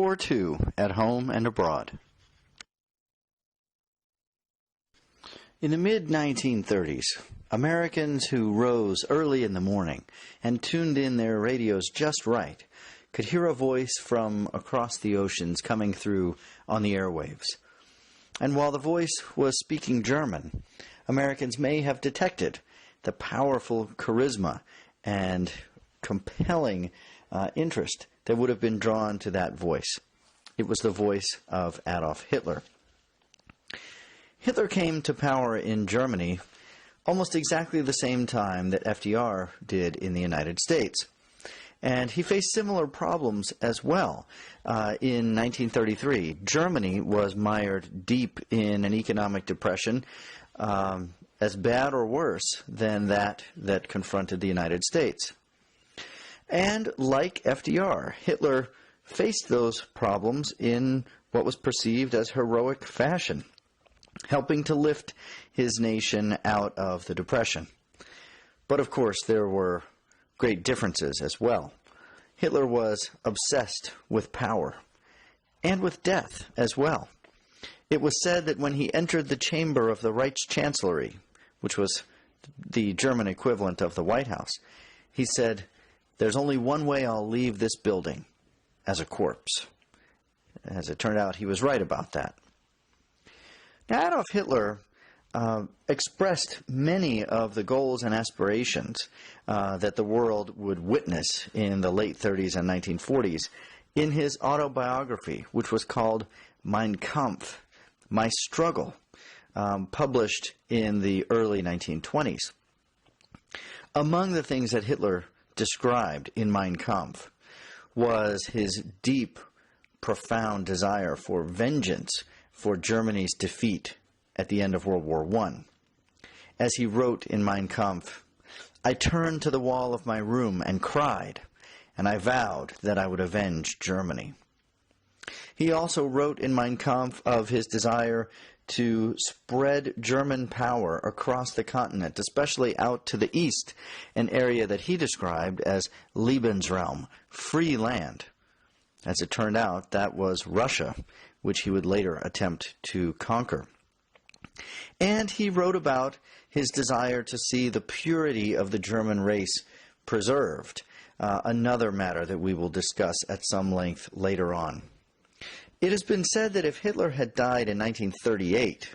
War II at home and abroad. In the mid-1930s, Americans who rose early in the morning and tuned in their radios just right could hear a voice from across the oceans coming through on the airwaves. And while the voice was speaking German, Americans may have detected the powerful charisma and compelling interest that would have been drawn to that voice. It was the voice of Adolf Hitler. Hitler came to power in Germany almost exactly the same time that FDR did in the United States. And he faced similar problems as well. In 1933, Germany was mired deep in an economic depression as bad or worse than that confronted the United States. And like FDR, Hitler faced those problems in what was perceived as heroic fashion, helping to lift his nation out of the Depression. But of course, there were great differences as well. Hitler was obsessed with power and with death as well. It was said that when he entered the chamber of the Reichschancellery, which was the German equivalent of the White House, he said, "There's only one way I'll leave this building, as a corpse." As it turned out, he was right about that. Now, Adolf Hitler expressed many of the goals and aspirations that the world would witness in the late 30s and 1940s in his autobiography, which was called Mein Kampf, My Struggle, published in the early 1920s. Among the things that Hitler described in Mein Kampf was his deep, profound desire for vengeance for Germany's defeat at the end of World War I. As he wrote in Mein Kampf, "I turned to the wall of my room and cried, and I vowed that I would avenge Germany." He also wrote in Mein Kampf of his desire to spread German power across the continent, especially out to the east, an area that he described as Lebensraum, free land. As it turned out, that was Russia, which he would later attempt to conquer. And he wrote about his desire to see the purity of the German race preserved, another matter that we will discuss at some length later on. It has been said that if Hitler had died in 1938,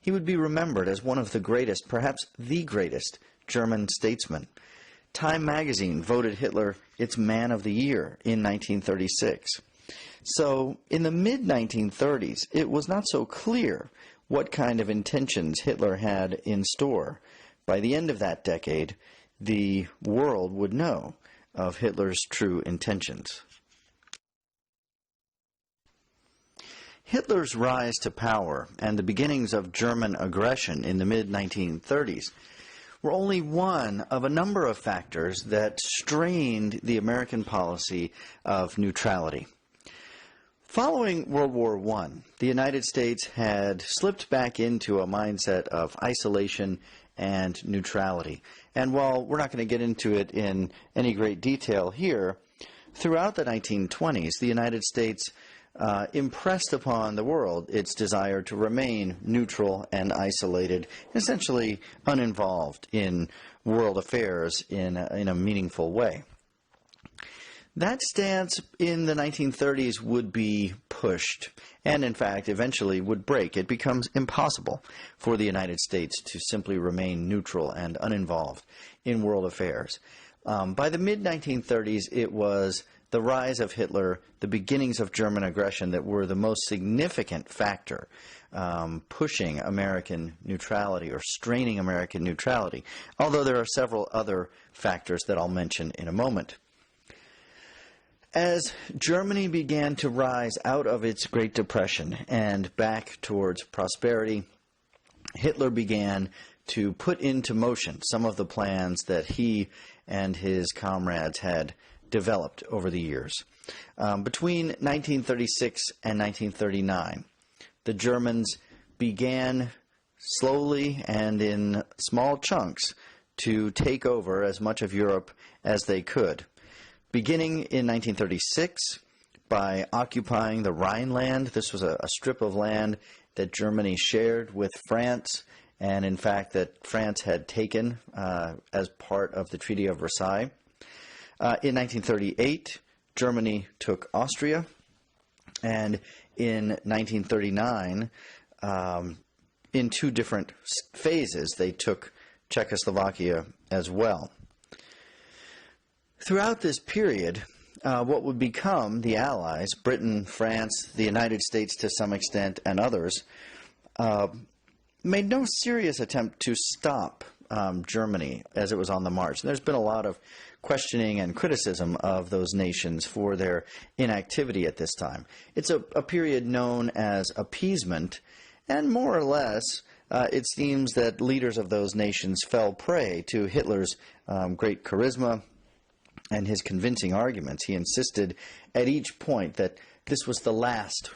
he would be remembered as one of the greatest, perhaps the greatest, German statesmen. Time magazine voted Hitler its Man of the Year in 1936. So in the mid-1930s, it was not so clear what kind of intentions Hitler had in store. By the end of that decade, the world would know of Hitler's true intentions. Hitler's rise to power and the beginnings of German aggression in the mid-1930s were only one of a number of factors that strained the American policy of neutrality. Following World War I, the United States had slipped back into a mindset of isolation and neutrality. And while we're not going to get into it in any great detail here, throughout the 1920s, the United States impressed upon the world its desire to remain neutral and isolated, essentially uninvolved in world affairs in a meaningful way. That stance in the 1930s would be pushed, and in fact eventually would break. It becomes impossible for the United States to simply remain neutral and uninvolved in world affairs. By the mid-1930s, it was the rise of Hitler, the beginnings of German aggression that were the most significant factor pushing American neutrality or straining American neutrality, although there are several other factors that I'll mention in a moment. As Germany began to rise out of its Great Depression and back towards prosperity, Hitler began to put into motion some of the plans that he and his comrades had developed over the years. Between 1936 and 1939, the Germans began slowly and in small chunks to take over as much of Europe as they could. Beginning in 1936, by occupying the Rhineland. This was a strip of land that Germany shared with France, and in fact that France had taken as part of the Treaty of Versailles. In 1938, Germany took Austria, and in 1939, in two different phases, they took Czechoslovakia as well. Throughout this period, what would become the Allies, Britain, France, the United States to some extent, and others, made no serious attempt to stop Germany as it was on the march. And there's been a lot of questioning and criticism of those nations for their inactivity at this time. It's a period known as appeasement, and more or less it seems that leaders of those nations fell prey to Hitler's great charisma and his convincing arguments. He insisted at each point that this was the last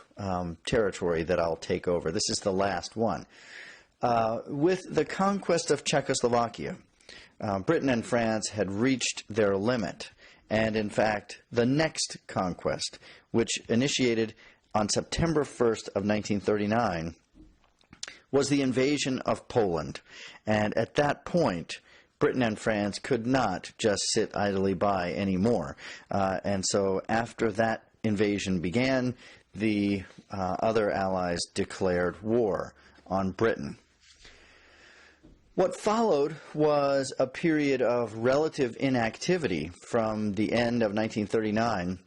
territory that I'll take over. This is the last one. With the conquest of Czechoslovakia, Britain and France had reached their limit. And in fact, the next conquest, which initiated on September 1st of 1939, was the invasion of Poland. And at that point, Britain and France could not just sit idly by anymore. And so after that invasion began, the other allies declared war on Britain. What followed was a period of relative inactivity from the end of 1939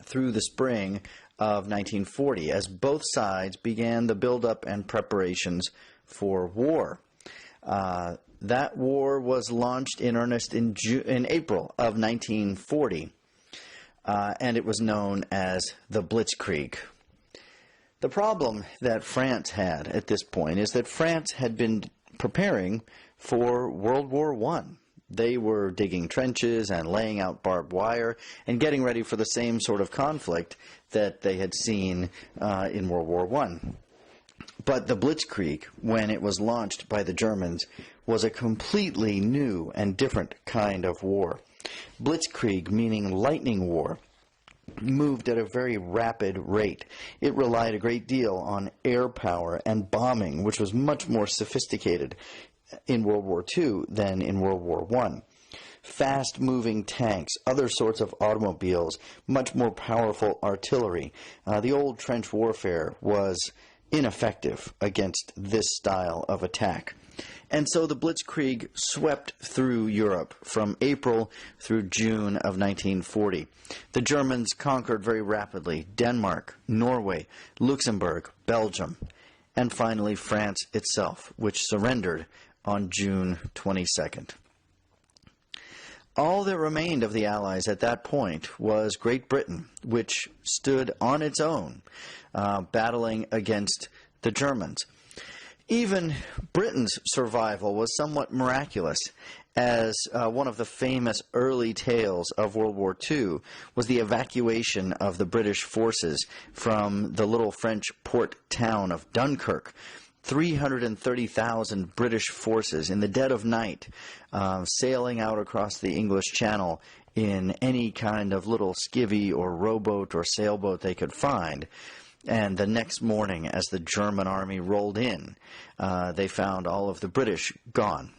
through the spring of 1940, as both sides began the buildup and preparations for war. That war was launched in earnest in April of 1940, and it was known as the Blitzkrieg. The problem that France had at this point is that France had been preparing for World War I. They were digging trenches and laying out barbed wire and getting ready for the same sort of conflict that they had seen in World War I. But the Blitzkrieg, when it was launched by the Germans, was a completely new and different kind of war. Blitzkrieg, meaning lightning war, moved at a very rapid rate. It relied a great deal on air power and bombing, which was much more sophisticated in World War II than in World War I. Fast-moving tanks, other sorts of automobiles, much more powerful artillery. The old trench warfare was ineffective against this style of attack. And so the Blitzkrieg swept through Europe from April through June of 1940. The Germans conquered very rapidly Denmark, Norway, Luxembourg, Belgium, and finally France itself, which surrendered on June 22nd. All that remained of the Allies at that point was Great Britain, which stood on its own, battling against the Germans. Even Britain's survival was somewhat miraculous, as one of the famous early tales of World War II was the evacuation of the British forces from the little French port town of Dunkirk. 330,000 British forces in the dead of night sailing out across the English Channel in any kind of little skivvy or rowboat or sailboat they could find. And the next morning, as the German army rolled in, they found all of the British gone.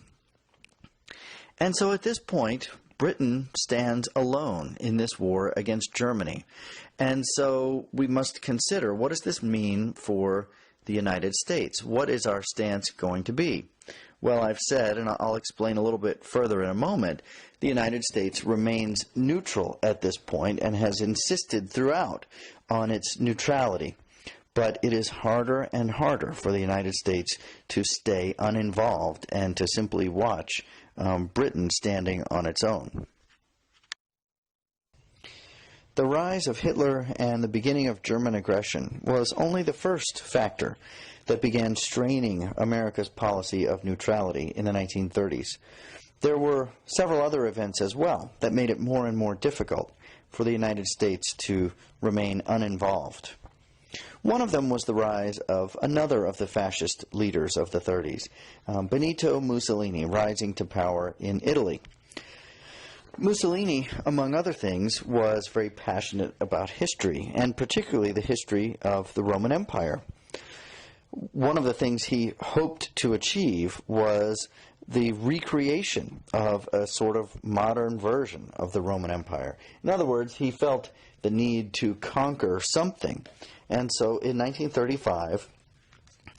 And so at this point, Britain stands alone in this war against Germany. And so we must consider, what does this mean for the United States? What is our stance going to be? Well, I've said, and I'll explain a little bit further in a moment, the United States remains neutral at this point and has insisted throughout on its neutrality. But it is harder and harder for the United States to stay uninvolved and to simply watch Britain standing on its own. The rise of Hitler and the beginning of German aggression was only the first factor that began straining America's policy of neutrality in the 1930s. There were several other events as well that made it more and more difficult for the United States to remain uninvolved. One of them was the rise of another of the fascist leaders of the 30s, Benito Mussolini, rising to power in Italy. Mussolini, among other things, was very passionate about history, and particularly the history of the Roman Empire. One of the things he hoped to achieve was the recreation of a sort of modern version of the Roman Empire. In other words, he felt the need to conquer something. And so in 1935,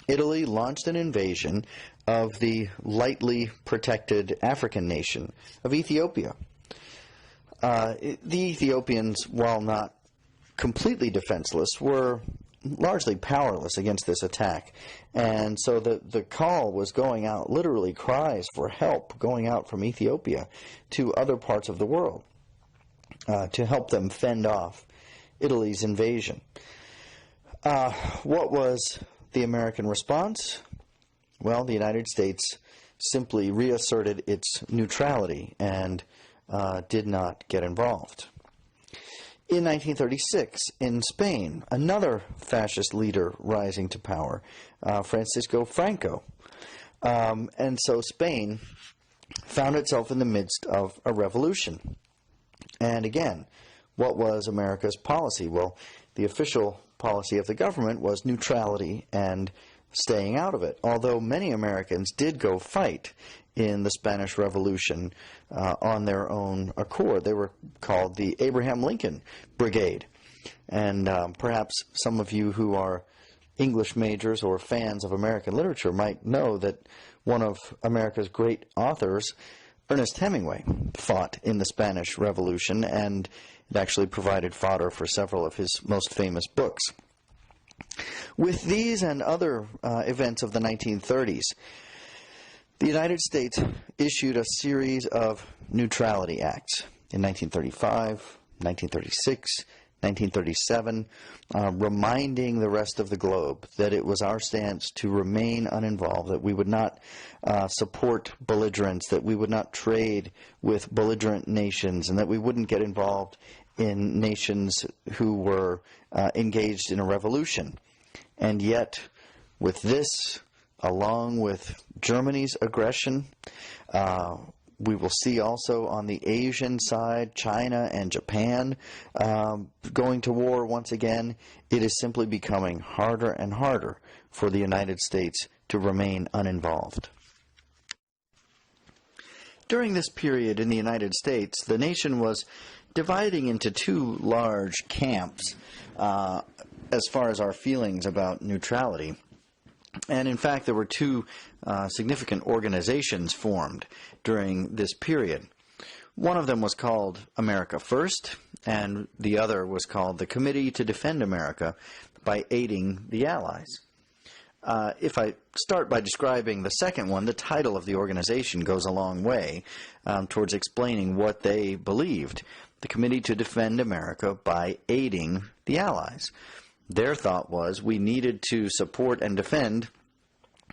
Italy launched an invasion of the lightly protected African nation of Ethiopia. The Ethiopians, while not completely defenseless, were largely powerless against this attack. And so the call was going out, literally cries for help going out from Ethiopia to other parts of the world to help them fend off Italy's invasion. What was the American response? Well, the United States simply reasserted its neutrality and did not get involved. In 1936, in Spain, another fascist leader rising to power, Francisco Franco. And so Spain found itself in the midst of a revolution. And again, what was America's policy? Well, the official policy of the government was neutrality and staying out of it, although many Americans did go fight in the Spanish Revolution on their own accord. They were called the Abraham Lincoln Brigade. And perhaps some of you who are English majors or fans of American literature might know that one of America's great authors, Ernest Hemingway, fought in the Spanish Revolution, and it actually provided fodder for several of his most famous books. With these and other events of the 1930s, the United States issued a series of neutrality acts in 1935, 1936, 1937, reminding the rest of the globe that it was our stance to remain uninvolved, that we would not support belligerents, that we would not trade with belligerent nations, and that we wouldn't get involved in nations who were engaged in a revolution. And yet, with this, along with Germany's aggression, we will see also on the Asian side, China and Japan going to war once again. It is simply becoming harder and harder for the United States to remain uninvolved. During this period in the United States, the nation was dividing into two large camps as far as our feelings about neutrality. And in fact, there were two significant organizations formed during this period. One of them was called America First, and the other was called the Committee to Defend America by Aiding the Allies. If I start by describing the second one, the title of the organization goes a long way towards explaining what they believed. The Committee to Defend America by Aiding the Allies. Their thought was we needed to support and defend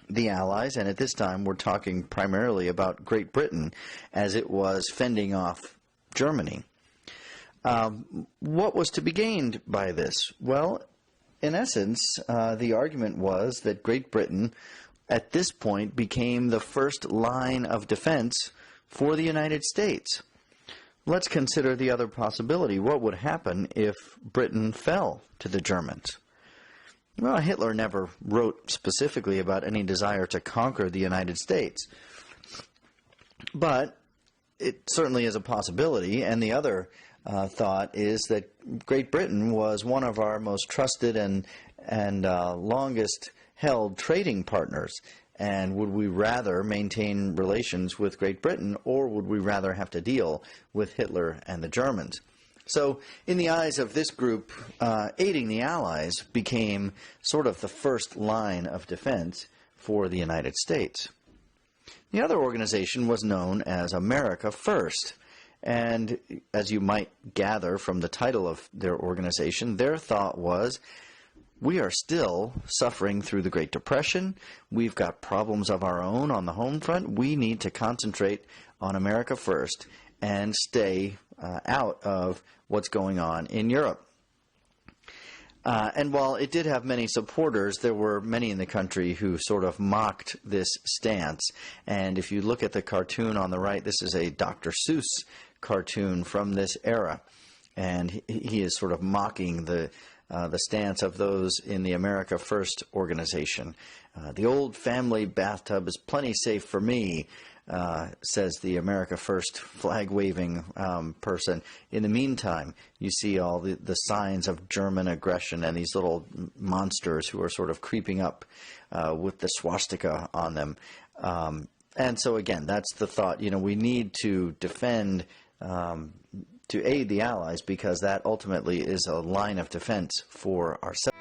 the Allies, and at this time we're talking primarily about Great Britain as it was fending off Germany. What was to be gained by this? Well, in essence, the argument was that Great Britain at this point became the first line of defense for the United States. Let's consider the other possibility. What would happen if Britain fell to the Germans? Well, Hitler never wrote specifically about any desire to conquer the United States. But it certainly is a possibility, and the other thought is that Great Britain was one of our most trusted and longest-held trading partners. And would we rather maintain relations with Great Britain, or would we rather have to deal with Hitler and the Germans? So, in the eyes of this group, aiding the Allies became sort of the first line of defense for the United States. The other organization was known as America First. And as you might gather from the title of their organization, their thought was, we are still suffering through the Great Depression. We've got problems of our own on the home front. We need to concentrate on America first and stay out of what's going on in Europe. And while it did have many supporters, there were many in the country who sort of mocked this stance. And if you look at the cartoon on the right, this is a Dr. Seuss cartoon from this era, and he is sort of mocking the stance of those in the America First organization. The old family bathtub is plenty safe for me, says the America First flag-waving person. In the meantime, you see all the signs of German aggression and these little monsters who are sort of creeping up with the swastika on them. And so again, that's the thought. We need to defend, to aid the Allies, because that ultimately is a line of defense for ourselves.